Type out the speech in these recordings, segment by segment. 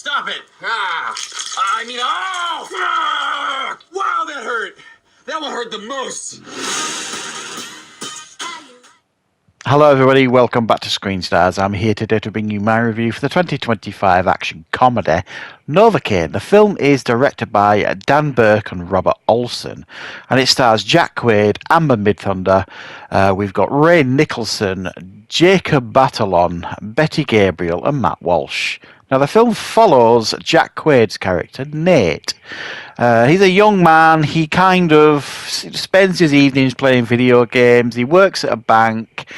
Stop it! Wow, that hurt! That one hurt the most! Hello everybody, welcome back to Screenstars. I'm here today to bring you my review for the 2025 action comedy Novocaine. The film is directed by Dan Burke and Robert Olson, and it stars Jack Quaid, Amber Midthunder. We've got Ray Nicholson, Jacob Batalon, Betty Gabriel and Matt Walsh. Now the film follows Jack Quaid's character, Nate. He's a young man. He kind of spends his evenings playing video games. He works at a bank,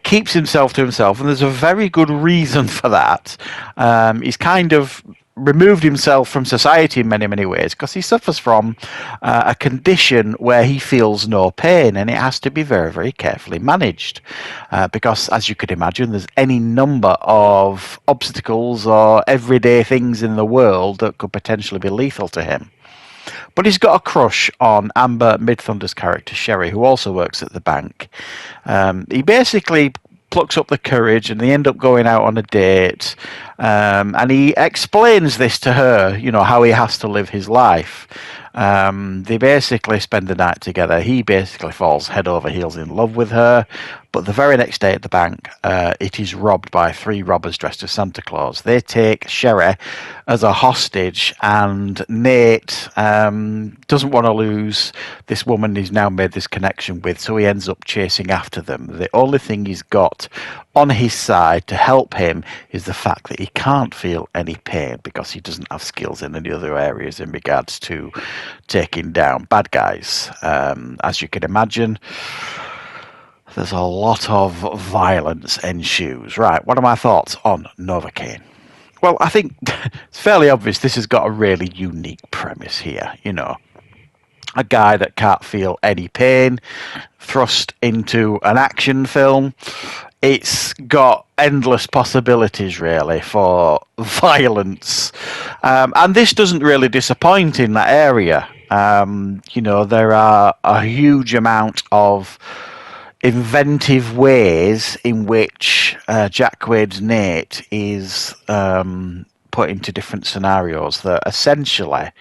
keeps himself to himself, and there's a very good reason for that. He's kind of removed himself from society in many, many ways because he suffers from a condition where he feels no pain, and it has to be very, very carefully managed because, as you could imagine, there's any number of obstacles or everyday things in the world that could potentially be lethal to him. But he's got a crush on Amber Midthunder's character, Sherry, who also works at the bank. He basically plucks up the courage and they end up going out on a date. And he explains this to her, you know, how he has to live his life. They basically spend the night together. He basically falls head over heels in love with her. But the very next day at the bank, it is robbed by three robbers dressed as Santa Claus. They take Sherry as a hostage, and Nate doesn't want to lose this woman he's now made this connection with, so he ends up chasing after them. The only thing he's got on his side to help him is the fact that he can't feel any pain because he doesn't have skills in any other areas in regards to taking down bad guys. As you can imagine, there's a lot of violence ensues. Right, what are my thoughts on Novocaine? Well, I think it's fairly obvious this has got a really unique premise here, you know. A guy that can't feel any pain thrust into an action film. It's got endless possibilities, really, for violence. And this doesn't really disappoint in that area. You know, there are a huge amount of inventive ways in which Jack Quaid's Nate is put into different scenarios that essentially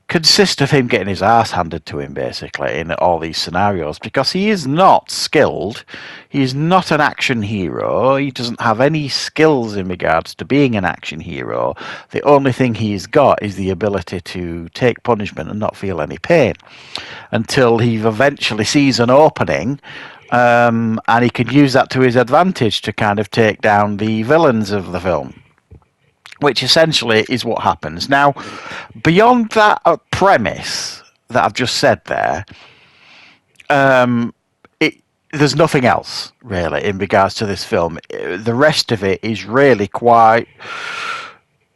consist of him getting his ass handed to him, basically, in all these scenarios, because he is not skilled. He is not an action hero. He doesn't have any skills in regards to being an action hero. The only thing he's got is the ability to take punishment and not feel any pain, until he eventually sees an opening, and he can use that to his advantage to kind of take down the villains of the film, which essentially is what happens. Now, beyond that premise that I've just said there, there's nothing else, really, in regards to this film. The rest of it is really quite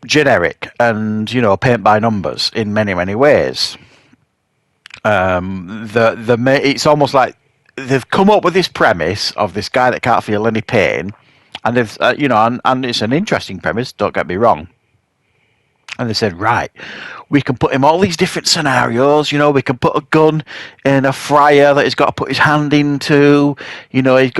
generic and, you know, paint by numbers in many, many ways. It's almost like they've come up with this premise of this guy that can't feel any pain, and they've, you know, and it's an interesting premise, don't get me wrong. And they said, right, we can put him all these different scenarios. You know, we can put a gun in a fryer that he's got to put his hand into. You know, we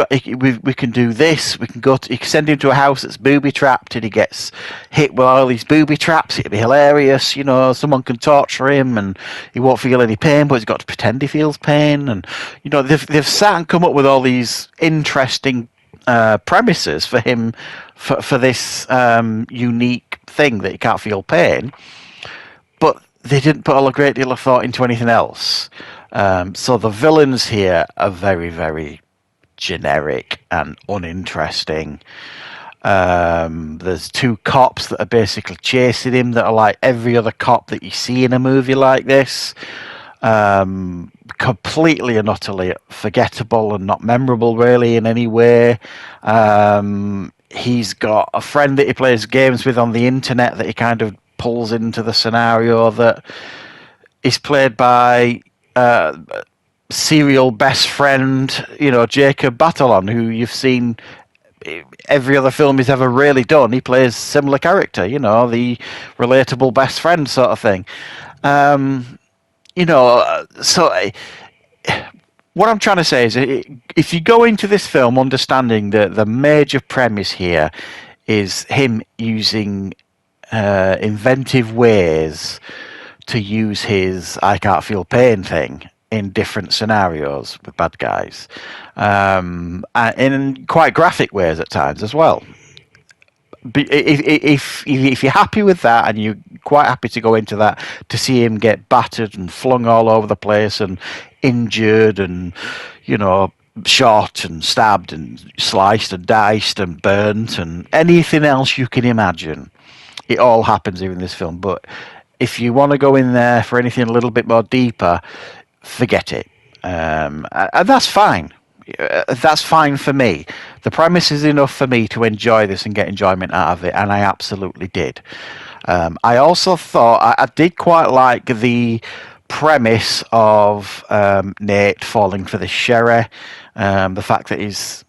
can do this. We can you can send him to a house that's booby trapped, and he gets hit with all these booby traps. It'd be hilarious. You know, someone can torture him, and he won't feel any pain, but he's got to pretend he feels pain. And you know, they've sat and come up with all these interesting premises for him for this unique thing that he can't feel pain, but they didn't put a great deal of thought into anything else. So the villains here are very, very generic and uninteresting. There's two cops that are basically chasing him that are like every other cop that you see in a movie like this. Completely and utterly forgettable and not memorable, really, in any way. He's got a friend that he plays games with on the internet that he kind of pulls into the scenario that is played by serial best friend, you know, Jacob Batalon, who you've seen every other film he's ever really done. He plays similar character, you know, the relatable best friend sort of thing. You know, so what I'm trying to say is, if you go into this film understanding that the major premise here is him using inventive ways to use his "I can't feel pain" thing in different scenarios with bad guys, and in quite graphic ways at times as well. If you're happy with that and you're quite happy to go into that, to see him get battered and flung all over the place and injured and, you know, shot and stabbed and sliced and diced and burnt and anything else you can imagine, it all happens here in this film. But if you want to go in there for anything a little bit more deeper, forget it. And that's fine. That's fine for me. The premise is enough for me to enjoy this and get enjoyment out of it, and I absolutely did. I also thought I did quite like the premise of Nate falling for the sherry. The fact that he's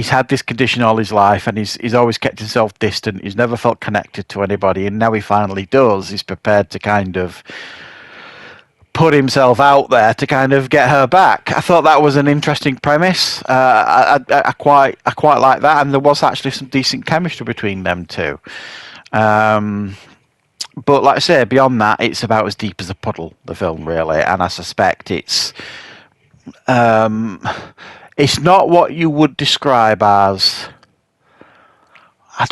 had this condition all his life, and he's always kept himself distant. He's never felt connected to anybody, and now he finally does. He's prepared to kind of put himself out there to kind of get her back. I thought that was an interesting premise. I quite like that, and there was actually some decent chemistry between them two. But like I say, beyond that, it's about as deep as a puddle, the film, really, and I suspect it's not what you would describe as. I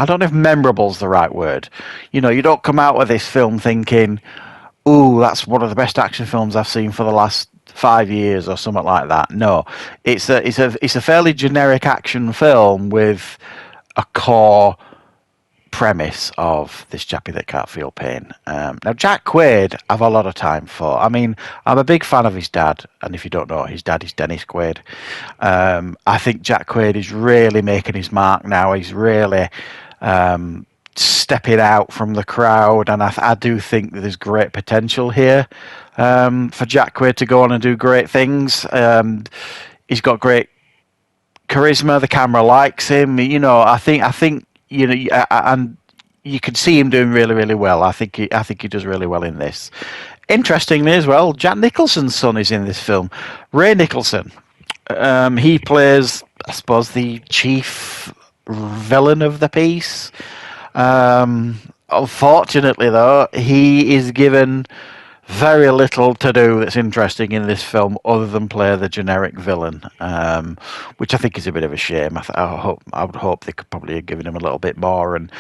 don't know if memorable's the right word. You know, you don't come out of this film thinking, "Ooh, that's one of the best action films I've seen for the last 5 years" or something like that. No, it's a fairly generic action film with a core premise of this chappie that can't feel pain. Now, Jack Quaid, I've a lot of time for. I mean, I'm a big fan of his dad, and if you don't know, his dad is Dennis Quaid. I think Jack Quaid is really making his mark now. He's really stepping out from the crowd, and I do think that there's great potential here for Jack Quaid to go on and do great things. He's got great charisma. The camera likes him. You know, I think. You know, and you can see him doing really, really well. I think he does really well in this. Interestingly, as well, Jack Nicholson's son is in this film. Ray Nicholson. He plays, I suppose, the chief villain of the piece. Unfortunately, though, he is given very little to do that's interesting in this film other than play the generic villain, which I think is a bit of a shame. I would hope they could probably have given him a little bit more and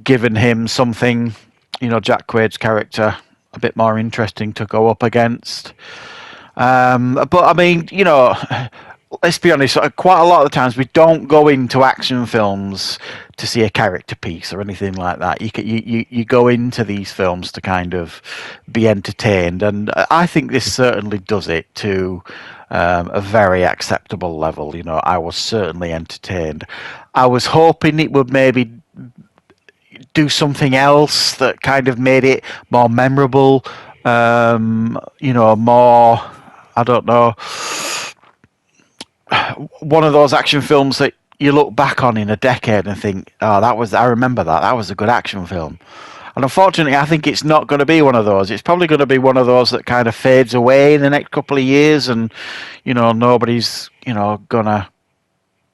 given him something, you know, Jack Quaid's character, a bit more interesting to go up against. But I mean, you know, let's be honest, quite a lot of the times we don't go into action films to see a character piece or anything like that. You go into these films to kind of be entertained, and I think this certainly does it to a very acceptable level. You know, I was certainly entertained. I was hoping it would maybe do something else that kind of made it more memorable, you know, more, I don't know, one of those action films that you look back on in a decade and think, "Oh, I remember that. That was a good action film." And unfortunately, I think it's not going to be one of those. It's probably going to be one of those that kind of fades away in the next couple of years, and you know, nobody's, you know, gonna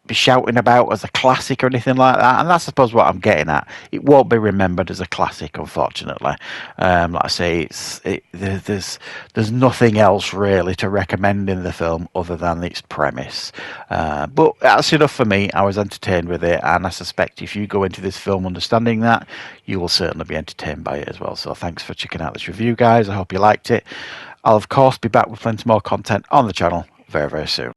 be shouting about as a classic or anything like that. And that's, I suppose, what I'm getting at. It won't be remembered as a classic, unfortunately. Like I say, there's nothing else really to recommend in the film other than its premise. But that's enough for me. I was entertained with it, and I suspect if you go into this film understanding that, you will certainly be entertained by it as well. So thanks for checking out this review, guys. I hope you liked it. I'll, of course, be back with plenty more content on the channel very, very soon.